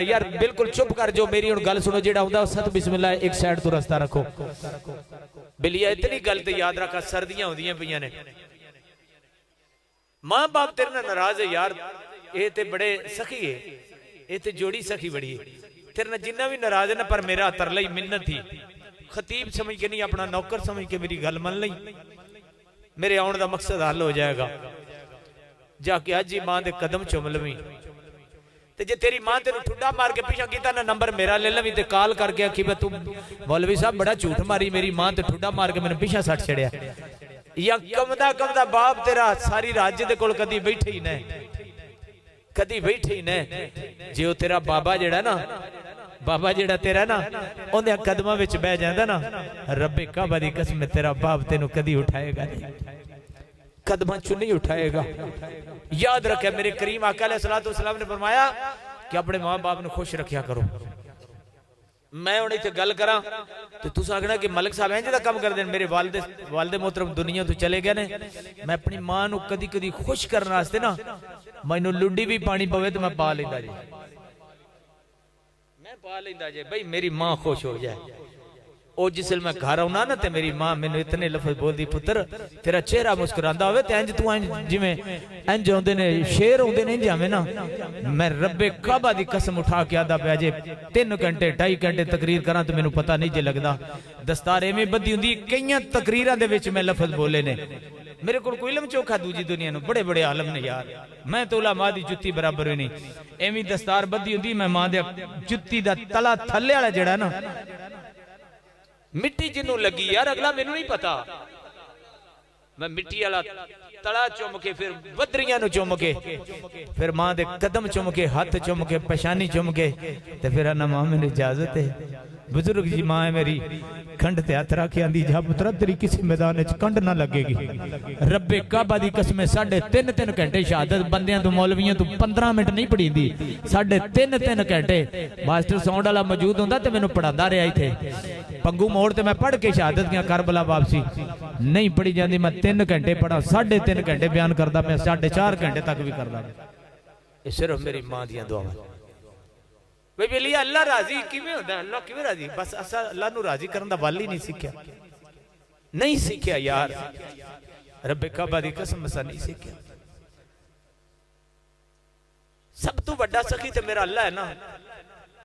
यार बिल्कुल चुप कर जो मेरी हुण गल सुनो जेड़ा हुंदा सत बिस्मिल्लाह एक साइड तो रास्ता रखो बिलिया इतनी गल ते याद रखा सर्दियां होंदियां पईयां ने मां बाप तेरे नाल नाराज है यार ये ते बड़े सखी है ये ते जोड़ी सखी बड़ी है तेरे नाल जिन्ना भी नाराज है ना पर मेरा तरला ही मिन्नत थी खतीब समझ के नहीं अपना नौकर समझ के मेरी गल मन लई मेरे आउण दा मकसद हल हो जाएगा जाके अज ही मां दे कदम चुम लवी ते जे तेरी मां तेन ठुड्डा मार के पीछा कीता ना नंबर मेरा ले लवी ते कॉल करके आखी मैं तू मौलवी साहब बड़ा झूठ मारी मेरी मां ते ठुड्डा मार के मैंने पीछा सट छड़िया या कमदा कमदा बाप तेरा सारी राज्य दे कोल कदी बैठे ही न कदी बैठे ही न जे तेरा बाबा जेड़ा ना बाबा जेड़ा तेरा ना उन्हें कदमां विच बह जांदा ना रब्बे काबा दी कसम तेरा बाप तेनू कदी उठाएगा नहीं कदमां चू नहीं उठाएगा याद रखे मेरे करीम आका अलैहिस्सलातु वस्सलाम ने फरमाया कि अपने मां बाप ने खुश रखिया करो मैं हुण इत्थे गल करा तो तुस आखना कि मलिक साहब इंज दा काम करदे मेरे वालिद मोहतरम दुनिया तो चले गए ने मैं अपनी मां नू कदी कदी खुश करने वास्ते ना मैनू लुंडी भी पानी पवे तो मैं पा लेंदा जी मैं पा लेंदा जे भाई मेरी मां खुश हो जाए और जिस मैं घर आना ना ते मेरी मां मैनू इतने लफज बोलती पुत्र तेरा चेहरा मुस्कुरांदा होवे ते इंज तू इंज जिवें इंज आउंदे ने शेर आउंदे ने इंज आवें ना मैं रब्बे काबा दी कसम उठा के आदा पिया जे 3 घंटे 2.5 घंटे तकरीर करा तो मैनू पता नहीं जे लगदा दस्तार एवें बद्धी हुंदी कईयां तकरीरां दे विच मैं लफज बोले ने मेरे को कोई इलम चोखा दूजी दुनिया नू बड़े बड़े आलम ने यार मैं तो उलमा दी जुत्ती बराबर ही नहीं एवें दस्तार बद्धी हुंदी मैं मां दे जुत्ती दा तला थल्ले वाला जेड़ा ना मिट्टी जिन्नू लगी यार अगला मैनू नहीं पता मैं मिट्टी वाला तला चुम के फिर बदरियां नु चुम के फिर मां दे कदम चुम के हाथ चुम के पेशानी चुम के ते फिर आना मां मैनू इजाजत है बुजुर्ग जी मां है मेरी खंड ते हथ रख आंदी जा पुत्रा तेरी किसी मैदान च कंड ना लगेगी रब्बे काबा दी कसम 3.5 घंटे शहादत बंदियां तो मौलवियां तो 15 मिनट नहीं पढ़ींदी 3.5 घंटे मास्टर साउंड वाला मौजूद हुंदा ते मैनू पढ़ांदा रहा इथे पंगू मोड़ ते मैं पढ़ के शहादत गया करबला वापसी नहीं पढ़ी जाती मैं 3 घंटे पढ़ा 3.5 घंटे बयान करता मैं 4.5 घंटे तक भी करता ये सिर्फ मेरी मां दी दुआवां भाई बेली अल्लाह राजी किवें होंदा अल्लाह किवें राजी बस असा अल्लाह नू राजी करन दा वल ही नहीं सीखिया यार रब्बे काबा दी कसम असा नहीं सीखिया सब तो बड़ा सखी ते मेरा अल्लाह है ना